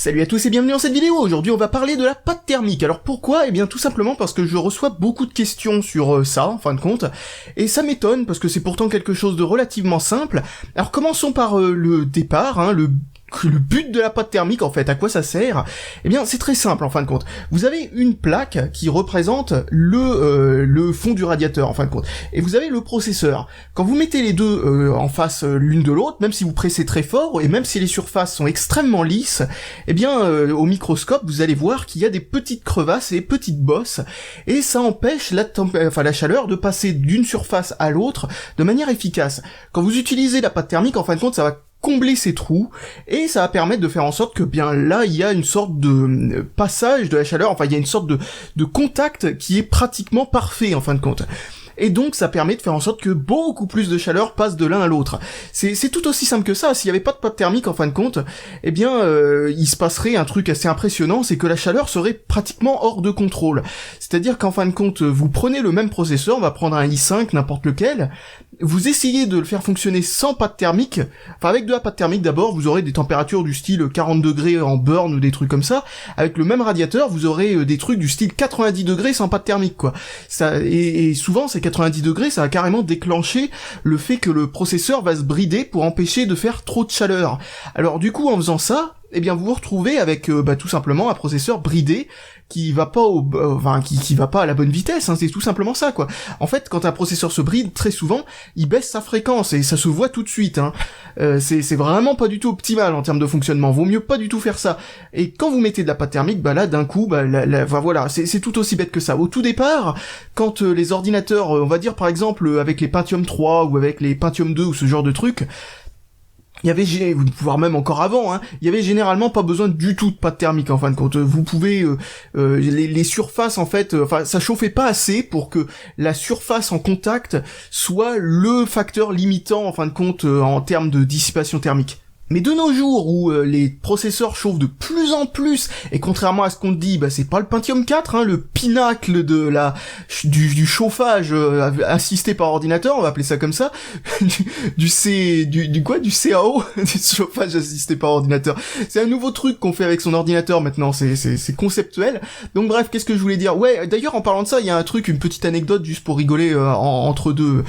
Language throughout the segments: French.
Salut à tous et bienvenue dans cette vidéo. Aujourd'hui on va parler de la pâte thermique. Alors pourquoi ? Eh bien tout simplement parce que je reçois beaucoup de questions sur ça en fin de compte, et ça m'étonne parce que c'est pourtant quelque chose de relativement simple. Alors commençons par le départ, le but de la pâte thermique en fait, à quoi ça sert ? Eh bien c'est très simple en fin de compte. Vous avez une plaque qui représente le fond du radiateur en fin de compte, et vous avez le processeur. Quand vous mettez les deux en face l'une de l'autre, même si vous pressez très fort, et même si les surfaces sont extrêmement lisses, eh bien au microscope vous allez voir qu'il y a des petites crevasses et des petites bosses, et ça empêche la chaleur de passer d'une surface à l'autre de manière efficace. Quand vous utilisez la pâte thermique, en fin de compte, ça va combler ces trous, et ça va permettre de faire en sorte que bien là il y a une sorte de passage de la chaleur, enfin il y a une sorte de contact qui est pratiquement parfait en fin de compte. Et donc ça permet de faire en sorte que beaucoup plus de chaleur passe de l'un à l'autre. C'est tout aussi simple que ça. S'il n'y avait pas de pâte thermique en fin de compte, eh bien il se passerait un truc assez impressionnant, c'est que la chaleur serait pratiquement hors de contrôle. C'est-à-dire qu'en fin de compte, vous prenez le même processeur, on va prendre un i5, n'importe lequel, vous essayez de le faire fonctionner sans pâte thermique, enfin avec de la pâte thermique d'abord, vous aurez des températures du style 40 degrés en burn ou des trucs comme ça. Avec le même radiateur, vous aurez des trucs du style 90 degrés sans pâte thermique quoi. Ça, et souvent ces 90 degrés, ça va carrément déclencher le fait que le processeur va se brider pour empêcher de faire trop de chaleur. Alors du coup en faisant ça, eh bien vous vous retrouvez avec tout simplement un processeur bridé qui va pas qui va pas à la bonne vitesse, c'est tout simplement ça quoi. En fait, quand un processeur se bride, très souvent, il baisse sa fréquence et ça se voit tout de suite c'est vraiment pas du tout optimal en termes de fonctionnement. Vaut mieux pas du tout faire ça. Et quand vous mettez de la pâte thermique, là d'un coup, voilà, c'est tout aussi bête que ça. Au tout départ, quand les ordinateurs, on va dire par exemple avec les Pentium 3 ou avec les Pentium 2 ou ce genre de trucs, il y avait, voire même encore avant, il y avait généralement pas besoin du tout de pâte thermique en fin de compte. Vous pouvez, les surfaces en fait, ça chauffait pas assez pour que la surface en contact soit le facteur limitant en fin de compte en termes de dissipation thermique. Mais de nos jours où les processeurs chauffent de plus en plus, et contrairement à ce qu'on dit, c'est pas le Pentium 4, le pinacle de du chauffage assisté par ordinateur, on va appeler ça comme ça, du CAO, du chauffage assisté par ordinateur. C'est un nouveau truc qu'on fait avec son ordinateur maintenant, c'est conceptuel. Donc bref, qu'est-ce que je voulais dire ? Ouais, d'ailleurs en parlant de ça, il y a un truc, une petite anecdote juste pour rigoler entre deux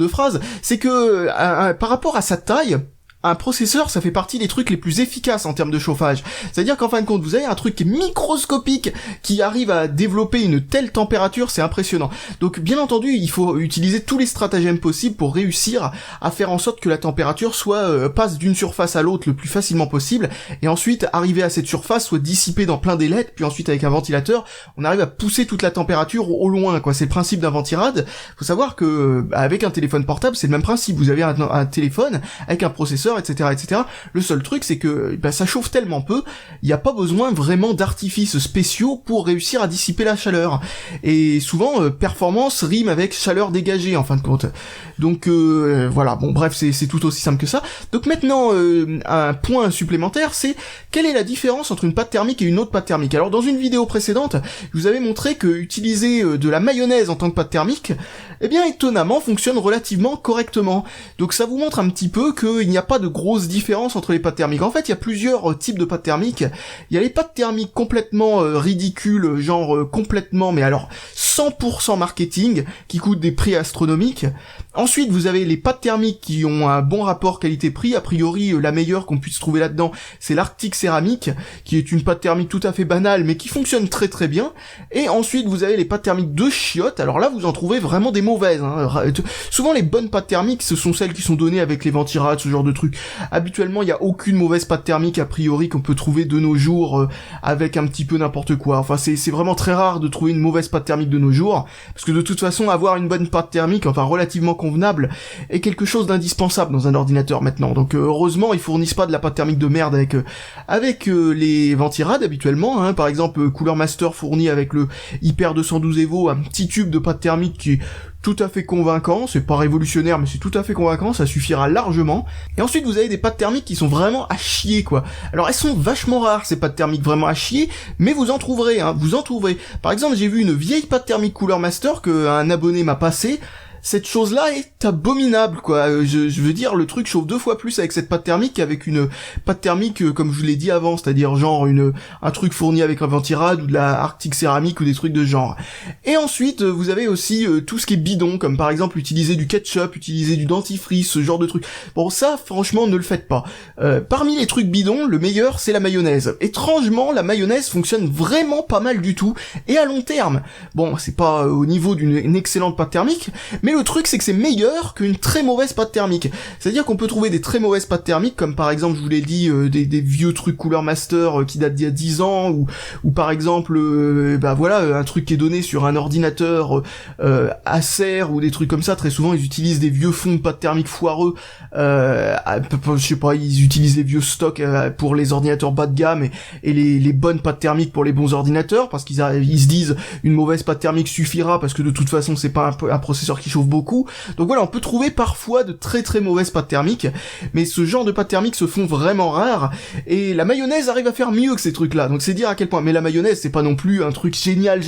phrases, c'est que par rapport à sa taille, un processeur, ça fait partie des trucs les plus efficaces en termes de chauffage. C'est-à-dire qu'en fin de compte, vous avez un truc qui est microscopique, qui arrive à développer une telle température, c'est impressionnant. Donc, bien entendu, il faut utiliser tous les stratagèmes possibles pour réussir à faire en sorte que la température passe d'une surface à l'autre le plus facilement possible, et ensuite, arriver à cette surface, soit dissipée dans plein d'élettes, puis ensuite, avec un ventilateur, on arrive à pousser toute la température au loin, quoi. C'est le principe d'un ventirad. Faut savoir que, avec un téléphone portable, c'est le même principe. Vous avez un téléphone avec un processeur, etc. Le seul truc, c'est que ça chauffe tellement peu, il n'y a pas besoin vraiment d'artifices spéciaux pour réussir à dissiper la chaleur. Et souvent, performance rime avec chaleur dégagée, en fin de compte. Donc voilà, bon bref, c'est tout aussi simple que ça. Donc maintenant, un point supplémentaire, c'est quelle est la différence entre une pâte thermique et une autre pâte thermique. Alors dans une vidéo précédente, je vous avais montré que utiliser de la mayonnaise en tant que pâte thermique, eh bien étonnamment fonctionne relativement correctement. Donc ça vous montre un petit peu qu'il n'y a pas de grosse différence entre les pâtes thermiques. En fait, il y a plusieurs types de pâtes thermiques. Il y a les pâtes thermiques complètement ridicules, genre complètement, mais alors 100% marketing, qui coûtent des prix astronomiques. Ensuite, vous avez les pâtes thermiques qui ont un bon rapport qualité-prix. A priori, la meilleure qu'on puisse trouver là-dedans, c'est l'Arctic Céramique, qui est une pâte thermique tout à fait banale, mais qui fonctionne très très bien. Et ensuite, vous avez les pâtes thermiques de chiottes. Alors là, vous en trouvez vraiment des mauvaises. Souvent, les bonnes pâtes thermiques, ce sont celles qui sont données avec les ventirades, ce genre de trucs. Habituellement, il n'y a aucune mauvaise pâte thermique, a priori, qu'on peut trouver de nos jours avec un petit peu n'importe quoi. Enfin, c'est vraiment très rare de trouver une mauvaise pâte thermique de nos jours, parce que de toute façon, avoir une bonne pâte thermique, enfin relativement convenable, est quelque chose d'indispensable dans un ordinateur maintenant. Donc heureusement, ils fournissent pas de la pâte thermique de merde avec les ventirades habituellement. Par exemple, Cooler Master fournit avec le Hyper 212 Evo un petit tube de pâte thermique qui est tout à fait convaincant, c'est pas révolutionnaire mais c'est tout à fait convaincant, ça suffira largement. Et ensuite vous avez des pâtes thermiques qui sont vraiment à chier quoi. Alors elles sont vachement rares ces pâtes thermiques vraiment à chier, mais vous en trouverez, vous en trouverez. Par exemple j'ai vu une vieille pâte thermique Cooler Master que un abonné m'a passée. cette chose-là est abominable, quoi. Je veux dire, le truc chauffe 2 fois plus avec cette pâte thermique qu'avec une pâte thermique, comme je vous l'ai dit avant, c'est-à-dire genre un truc fourni avec un ventirad ou de la Arctic céramique ou des trucs de ce genre. Et ensuite, vous avez aussi tout ce qui est bidon, comme par exemple utiliser du ketchup, utiliser du dentifrice, ce genre de trucs. Bon, ça, franchement, ne le faites pas. Parmi les trucs bidons, le meilleur, c'est la mayonnaise. Étrangement, la mayonnaise fonctionne vraiment pas mal du tout, et à long terme. Bon, c'est pas au niveau d'une excellente pâte thermique, mais le truc, c'est que c'est meilleur qu'une très mauvaise pâte thermique. C'est-à-dire qu'on peut trouver des très mauvaises pâtes thermiques, comme par exemple, je vous l'ai dit, des vieux trucs Cooler Master qui datent d'il y a 10 ans, ou par exemple, un truc qui est donné sur un ordinateur Acer, ou des trucs comme ça. Très souvent, ils utilisent des vieux fonds de pâte thermique foireux, je sais pas, ils utilisent les vieux stocks pour les ordinateurs bas de gamme, et les bonnes pâtes thermiques pour les bons ordinateurs, parce qu'ils se disent, une mauvaise pâte thermique suffira, parce que de toute façon, c'est pas un processeur qui chauffe beaucoup. Donc voilà, on peut trouver parfois de très très mauvaises pâtes thermiques, mais ce genre de pâtes thermiques se font vraiment rares, et la mayonnaise arrive à faire mieux que ces trucs-là, donc c'est dire à quel point. Mais la mayonnaise, c'est pas non plus un truc génial,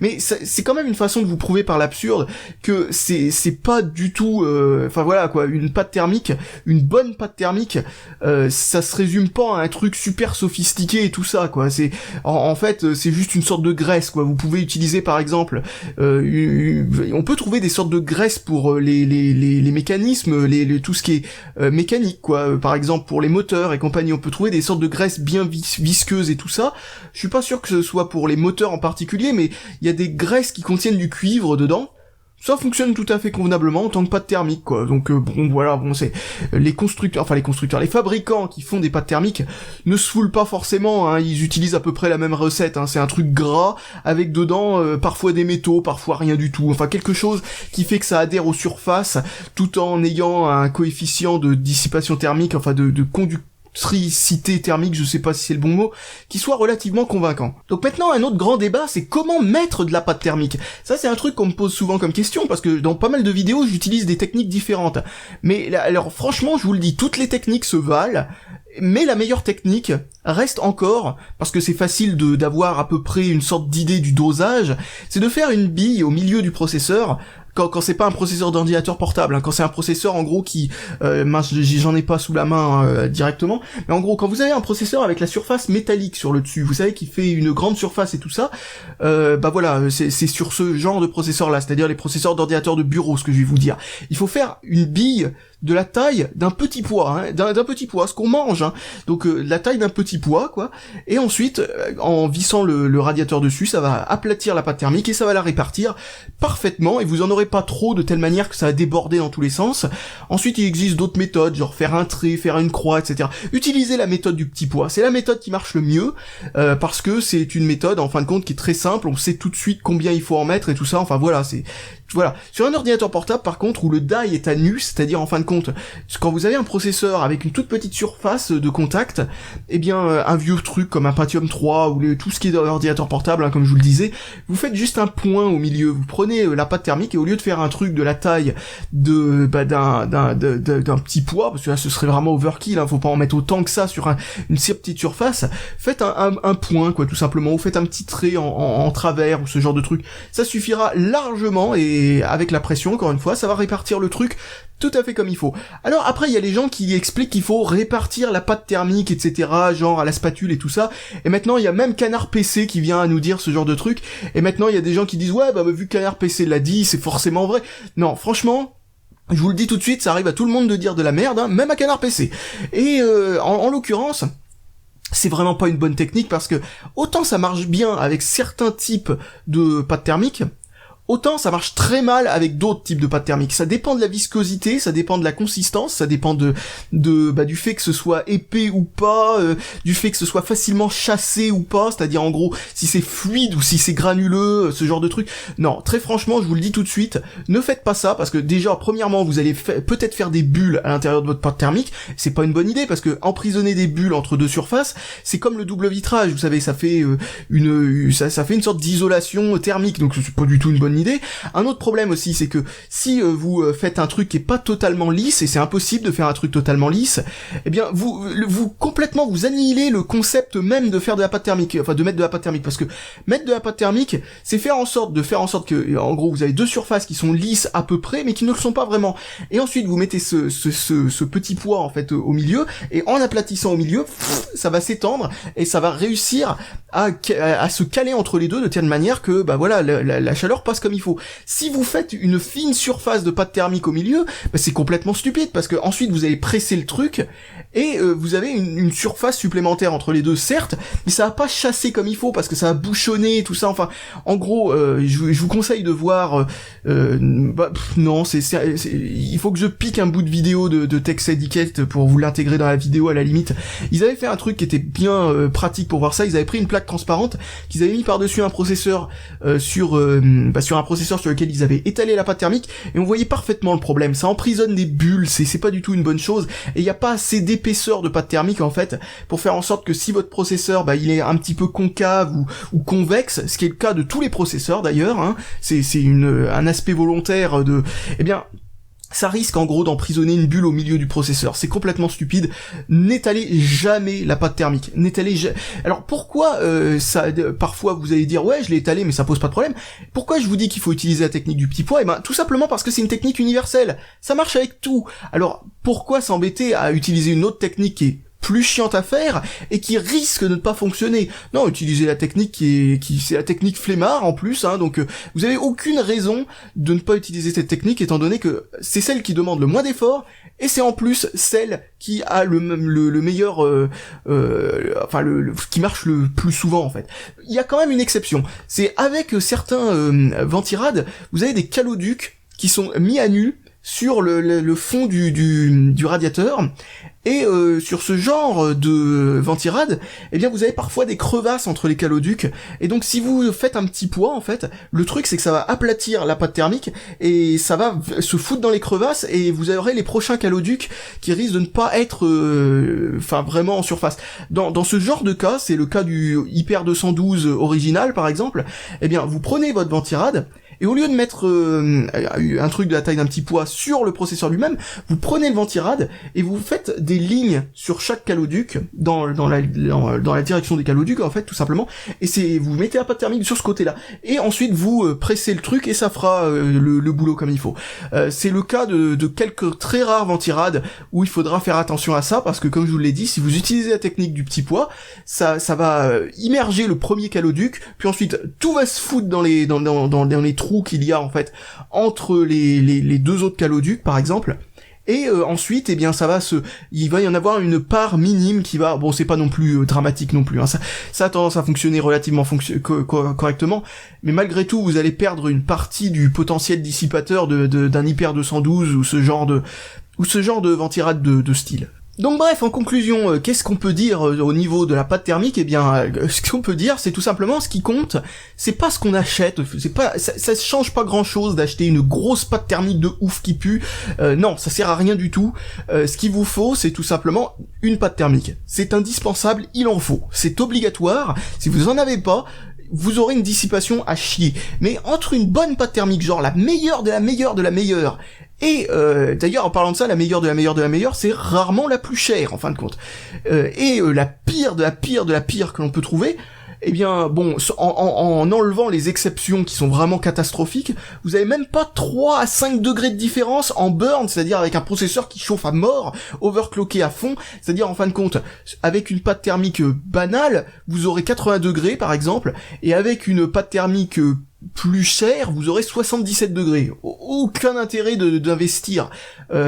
mais c'est quand même une façon de vous prouver par l'absurde que c'est pas du tout, une pâte thermique, une bonne pâte thermique, ça se résume pas à un truc super sophistiqué et tout ça, quoi. C'est en fait, c'est juste une sorte de graisse, quoi. Vous pouvez utiliser par exemple, on peut trouver des sortes de graisse pour les mécanismes, tout ce qui est mécanique, quoi. Par exemple pour les moteurs et compagnie, on peut trouver des sortes de graisses bien visqueuses et tout ça. Je suis pas sûr que ce soit pour les moteurs en particulier, mais il y a des graisses qui contiennent du cuivre dedans. Ça fonctionne tout à fait convenablement en tant que pâte thermique, quoi. Donc c'est les fabricants qui font des pâtes thermiques ne se foulent pas forcément, hein, ils utilisent à peu près la même recette, hein. C'est un truc gras avec dedans parfois des métaux, parfois rien du tout. Enfin quelque chose qui fait que ça adhère aux surfaces tout en ayant un coefficient de dissipation thermique, enfin de conductricité thermique, je sais pas si c'est le bon mot, qui soit relativement convaincant. Donc maintenant, un autre grand débat, c'est comment mettre de la pâte thermique. Ça, c'est un truc qu'on me pose souvent comme question, parce que dans pas mal de vidéos, j'utilise des techniques différentes. Mais alors franchement, je vous le dis, toutes les techniques se valent, mais la meilleure technique reste encore, parce que c'est facile d'avoir à peu près une sorte d'idée du dosage, c'est de faire une bille au milieu du processeur, quand c'est pas un processeur d'ordinateur portable, hein, quand c'est un processeur en gros qui j'en ai pas sous la main directement, mais en gros quand vous avez un processeur avec la surface métallique sur le dessus, vous savez qu'il fait une grande surface et tout ça, c'est sur ce genre de processeur là, c'est-à-dire les processeurs d'ordinateur de bureau, ce que je vais vous dire. Il faut faire une bille de la taille d'un petit pois, hein, d'un petit pois, ce qu'on mange, hein. Donc la taille d'un petit pois, quoi. Et ensuite, en vissant le radiateur dessus, ça va aplatir la pâte thermique et ça va la répartir parfaitement, et vous en aurez pas trop de telle manière que ça va déborder dans tous les sens. Ensuite, il existe d'autres méthodes, genre faire un trait, faire une croix, etc. Utilisez la méthode du petit pois, c'est la méthode qui marche le mieux, parce que c'est une méthode, en fin de compte, qui est très simple, on sait tout de suite combien il faut en mettre et tout ça, enfin voilà, voilà. Sur un ordinateur portable, par contre, où le die est à nu, c'est-à-dire en fin de compte, quand vous avez un processeur avec une toute petite surface de contact, eh bien, un vieux truc comme un Pentium 3 ou tout ce qui est dans l'ordinateur portable, hein, comme je vous le disais, vous faites juste un point au milieu. Vous prenez la pâte thermique et au lieu de faire un truc de la taille d'un petit pois, parce que là, ce serait vraiment overkill, hein, faut pas en mettre autant que ça sur une si petite surface, faites un point, quoi, tout simplement, ou faites un petit trait en travers ou ce genre de truc. Ça suffira largement, et avec la pression, encore une fois, ça va répartir le truc tout à fait comme il faut. Alors après, il y a les gens qui expliquent qu'il faut répartir la pâte thermique, etc., genre à la spatule et tout ça, et maintenant il y a même Canard PC qui vient à nous dire ce genre de truc, et maintenant il y a des gens qui disent ouais, vu que Canard PC l'a dit, c'est forcément vrai. Non, franchement, je vous le dis tout de suite, ça arrive à tout le monde de dire de la merde, hein, même à Canard PC. Et en l'occurrence, c'est vraiment pas une bonne technique, parce que autant ça marche bien avec certains types de pâte thermique, autant ça marche très mal avec d'autres types de pâte thermique. Ça dépend de la viscosité, ça dépend de la consistance, ça dépend du fait que ce soit épais ou pas, du fait que ce soit facilement chassé ou pas, c'est-à-dire en gros si c'est fluide ou si c'est granuleux, ce genre de truc. Non, très franchement, je vous le dis tout de suite, ne faites pas ça, parce que déjà, premièrement, vous allez peut-être faire des bulles à l'intérieur de votre pâte thermique. C'est pas une bonne idée, parce que emprisonner des bulles entre deux surfaces, c'est comme le double vitrage, vous savez, ça fait ça fait une sorte d'isolation thermique, donc c'est pas du tout une bonne idée. idée. Un autre problème aussi, c'est que si vous faites un truc qui est pas totalement lisse, et c'est impossible de faire un truc totalement lisse, eh bien vous complètement vous annihilez le concept même de faire de la pâte thermique, enfin de mettre de la pâte thermique, parce que mettre de la pâte thermique, c'est faire en sorte que, en gros, vous avez deux surfaces qui sont lisses à peu près, mais qui ne le sont pas vraiment. Et ensuite, vous mettez ce petit poids, en fait, au milieu, et en aplatissant au milieu, ça va s'étendre, et ça va réussir à se caler entre les deux de telle manière que, bah voilà, la chaleur passe comme il faut. Si vous faites une fine surface de pâte thermique au milieu, bah c'est complètement stupide, parce que ensuite, vous allez presser le truc, et vous avez une surface supplémentaire entre les deux, certes, mais ça va pas chasser comme il faut, parce que ça va bouchonner, tout ça, enfin, en gros, je vous conseille de voir, non, il faut que je pique un bout de vidéo de Tex Etiquette pour vous l'intégrer dans la vidéo à la limite. Ils avaient fait un truc qui était bien pratique pour voir ça, ils avaient pris une plaque transparente qu'ils avaient mis par-dessus un processeur sur un processeur sur lequel ils avaient étalé la pâte thermique, et on voyait parfaitement le problème, ça emprisonne des bulles, c'est pas du tout une bonne chose, et il y a pas assez d'épaisseur de pâte thermique en fait, pour faire en sorte que si votre processeur, il est un petit peu concave ou convexe, ce qui est le cas de tous les processeurs d'ailleurs, hein, c'est un aspect volontaire de, eh bien, ça risque en gros d'emprisonner une bulle au milieu du processeur. C'est complètement stupide. N'étalez jamais la pâte thermique. Alors pourquoi parfois vous allez dire ouais je l'ai étalé mais ça pose pas de problème. Pourquoi je vous dis qu'il faut utiliser la technique du petit pois? Eh ben tout simplement parce que c'est une technique universelle. Ça marche avec tout. Alors pourquoi s'embêter à utiliser une autre technique qui est plus chiante à faire et qui risque de ne pas fonctionner? Non, utilisez la technique c'est la technique flemmard en plus, hein, donc vous avez aucune raison de ne pas utiliser cette technique étant donné que c'est celle qui demande le moins d'efforts et c'est en plus celle qui a le meilleur qui marche le plus souvent en fait. Il y a quand même une exception, c'est avec certains ventirades, vous avez des caloducs qui sont mis à nu sur le fond du radiateur, et sur ce genre de ventirade, eh bien vous avez parfois des crevasses entre les caloducs, et donc si vous faites un petit poids en fait, le truc c'est que ça va aplatir la pâte thermique, et ça va se foutre dans les crevasses, et vous aurez les prochains caloducs qui risquent de ne pas être vraiment en surface. Dans ce genre de cas, c'est le cas du Hyper 212 original par exemple, eh bien vous prenez votre ventirade, et au lieu de mettre un truc de la taille d'un petit pois sur le processeur lui-même, vous prenez le ventirade et vous faites des lignes sur chaque caloduc dans la direction des caloducs en fait tout simplement, et vous mettez la pâte thermique sur ce côté-là et ensuite vous pressez le truc et ça fera le boulot comme il faut. C'est le cas de quelques très rares ventirades où il faudra faire attention à ça parce que comme je vous l'ai dit, si vous utilisez la technique du petit pois, ça va immerger le premier caloduc, puis ensuite tout va se foutre dans les trous qu'il y a en fait entre les deux autres caloducs par exemple, et ensuite eh bien il va y en avoir une part minime qui va, bon c'est pas non plus dramatique non plus, hein, ça a tendance à fonctionner relativement correctement, mais malgré tout vous allez perdre une partie du potentiel dissipateur d'un Hyper 212 ou ce genre de ventirade de style. Donc bref, en conclusion, qu'est-ce qu'on peut dire au niveau de la pâte thermique? Eh bien, ce qu'on peut dire, c'est tout simplement ce qui compte, c'est pas ce qu'on achète, ça change pas grand-chose d'acheter une grosse pâte thermique de ouf qui pue, non, ça sert à rien du tout. Ce qu'il vous faut, c'est tout simplement une pâte thermique. C'est indispensable, il en faut, c'est obligatoire, si vous en avez pas, vous aurez une dissipation à chier. Mais entre une bonne pâte thermique, genre la meilleure de la meilleure de la meilleure, et d'ailleurs en parlant de ça, la meilleure de la meilleure de la meilleure, c'est rarement la plus chère en fin de compte, et la pire de la pire de la pire que l'on peut trouver, eh bien, bon, en enlevant les exceptions qui sont vraiment catastrophiques, vous avez même pas 3 à 5 degrés de différence en burn, c'est-à-dire avec un processeur qui chauffe à mort, overclocké à fond, c'est-à-dire en fin de compte, avec une pâte thermique banale, vous aurez 80 degrés par exemple, et avec une pâte thermique plus cher, vous aurez 77 degrés. Aucun intérêt d'investir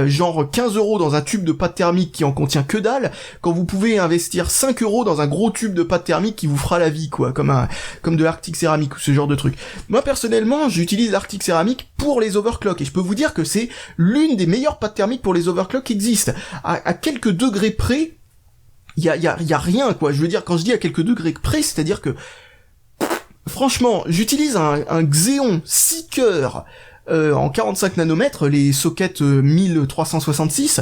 genre 15 € dans un tube de pâte thermique qui en contient que dalle, quand vous pouvez investir 5 € dans un gros tube de pâte thermique qui vous fera la vie, quoi, comme de l'Arctic Céramique ou ce genre de truc. Moi personnellement, j'utilise l'Arctic Céramique pour les overclocks, et je peux vous dire que c'est l'une des meilleures pâtes thermiques pour les overclocks qui existent. À quelques degrés près, il y a rien, quoi. Je veux dire, quand je dis à quelques degrés près, c'est-à-dire que franchement, j'utilise un Xeon 6 cœurs en 45 nanomètres, les sockets 1366.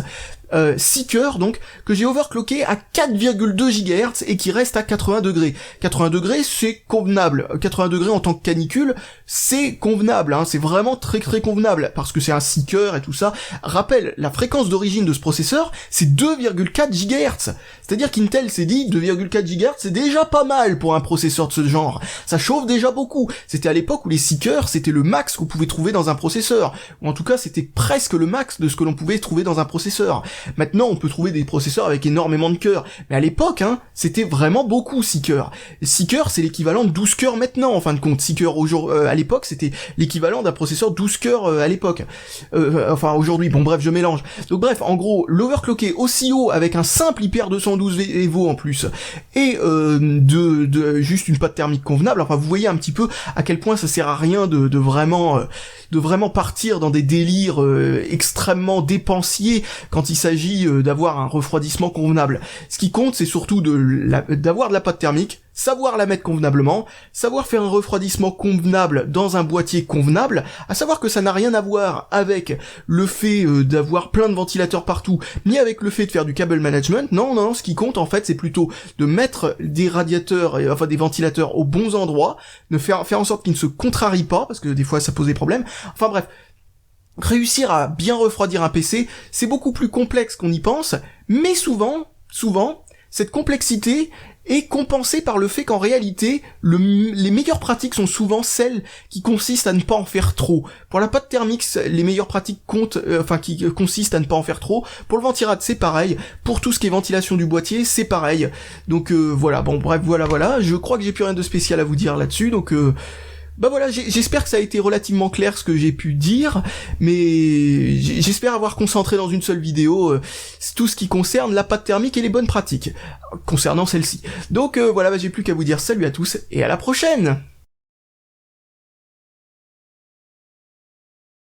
6 cœurs donc, que j'ai overclocké à 4,2 GHz et qui reste à 80 degrés. 80 degrés, c'est convenable. 80 degrés en tant que canicule, c'est convenable, hein. C'est vraiment très très convenable, parce que c'est un 6 cœurs et tout ça. Rappel, la fréquence d'origine de ce processeur, c'est 2,4 GHz. C'est-à-dire qu'Intel s'est dit, 2,4 GHz, c'est déjà pas mal pour un processeur de ce genre. Ça chauffe déjà beaucoup. C'était à l'époque où les 6 cœurs, c'était le max qu'on pouvait trouver dans un processeur. Ou en tout cas, c'était presque le max de ce que l'on pouvait trouver dans un processeur. Maintenant, on peut trouver des processeurs avec énormément de cœurs. Mais à l'époque, hein, c'était vraiment beaucoup 6 cœurs. 6 cœurs, c'est l'équivalent de 12 cœurs maintenant, en fin de compte. 6 cœurs à l'époque, c'était l'équivalent d'un processeur 12 cœurs à l'époque. Enfin, aujourd'hui, bon bref, je mélange. Donc bref, en gros, l'overclocker aussi haut avec un simple Hyper 212 Evo en plus, et juste une pâte thermique convenable, enfin vous voyez un petit peu à quel point ça sert à rien de vraiment partir dans des délires extrêmement dépensiers quand il s'agit d'avoir un refroidissement convenable. Ce qui compte, c'est surtout d'avoir de la pâte thermique, savoir la mettre convenablement, savoir faire un refroidissement convenable dans un boîtier convenable, à savoir que ça n'a rien à voir avec le fait d'avoir plein de ventilateurs partout, ni avec le fait de faire du cable management. Non, ce qui compte en fait, c'est plutôt de mettre des radiateurs, enfin des ventilateurs aux bons endroits, de faire en sorte qu'ils ne se contrarient pas, parce que des fois ça pose des problèmes. Enfin bref, réussir à bien refroidir un PC, c'est beaucoup plus complexe qu'on y pense, mais souvent, cette complexité est compensée par le fait qu'en réalité, les meilleures pratiques sont souvent celles qui consistent à ne pas en faire trop. Pour la pâte thermique, les meilleures pratiques qui consistent à ne pas en faire trop. Pour le ventirad, c'est pareil. Pour tout ce qui est ventilation du boîtier, c'est pareil. Donc voilà, bon bref, voilà. Je crois que j'ai plus rien de spécial à vous dire là-dessus, donc bah voilà, j'espère que ça a été relativement clair ce que j'ai pu dire, mais j'espère avoir concentré dans une seule vidéo tout ce qui concerne la pâte thermique et les bonnes pratiques concernant celle-ci. Donc voilà, j'ai plus qu'à vous dire salut à tous et à la prochaine.